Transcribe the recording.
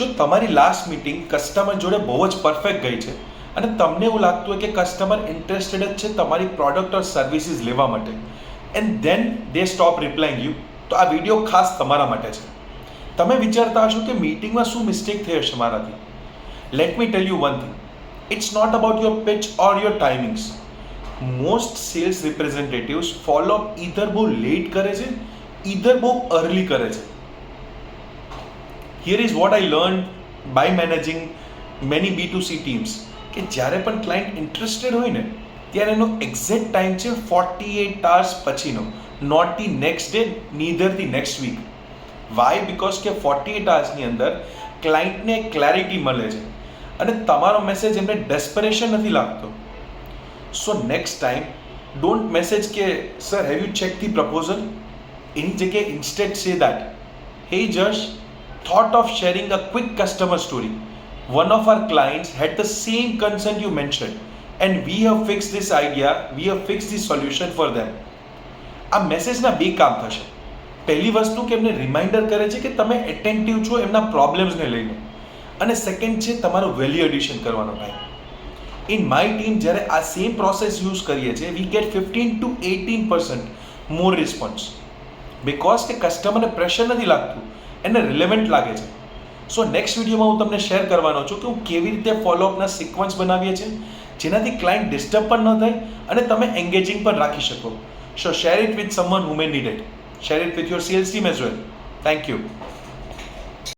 જો તમારી last meeting customer જોડે બહુ જ પરફેક્ટ ગઈ છે અને તમને એવું લાગતું હોય કે કસ્ટમર ઇન્ટરેસ્ટેડ જ છે તમારી પ્રોડક્ટ ઓર સર્વિસીસ લેવા માટે and then they stop replying you, તો આ વિડીયો ખાસ તમારા માટે છે. તમે વિચારતા હશો કે મીટિંગમાં શું મિસ્ટેક થઈ હશે મારાથી. Let me tell you one thing, it's not about your pitch or your timings. Most sales representatives follow up either બહુ લેટ કરે છે, ઈધર બહુ અર્લી કરે છે. Here is what I learn by managing many B2C teams, કે જ્યારે પણ client interested હોય ને ત્યારે એનો એક્ઝેક્ટ ટાઈમ છે 48 hours પછીનો, not the next day, neither the next week. Why? Because કે 48 hours અંદર ક્લાયન્ટને ક્લેરિટી મળે છે અને તમારો મેસેજ એમને ડેસ્પરેશન નથી લાગતો. So next time don't message કે sir have you check the proposal. એની જગ્યાએ ઇન્સ્ટેડ સે દેટ, હે જશ, thought of sharing a quick customer story. One of our clients had the same concern you mentioned and we have fixed this idea, we have fixed this solution for them. આ મેસેજના બે કામ થશે. પહેલી વસ્તુ કે એમને reminder કરે છે કે તમે એટેન્ટિવ છો એમના પ્રોબ્લેમ્સને લઈને, અને સેકન્ડ છે તમારો વેલ્યુ એડિશન કરવાનો ટાઈમ. ઇન માય ટીમ જ્યારે આ સેમ પ્રોસેસ યુઝ કરીએ છીએ, we get 15 to 18% more response, because કે કસ્ટમરને પ્રેશર નથી લાગતું, એને રિલેવન્ટ લાગે છે. સો નેક્સ્ટ વિડીયોમાં હું તમને શેર કરવાનો છું કે હું કેવી રીતે ફોલોઅપના સિક્વન્સ બનાવીએ છીએ જેનાથી ક્લાયન્ટ ડિસ્ટર્બ પણ ન થાય અને તમે એન્ગેજિંગ પણ રાખી શકો. So share it with someone who may need it. Share it with your sales team as well. Thank you.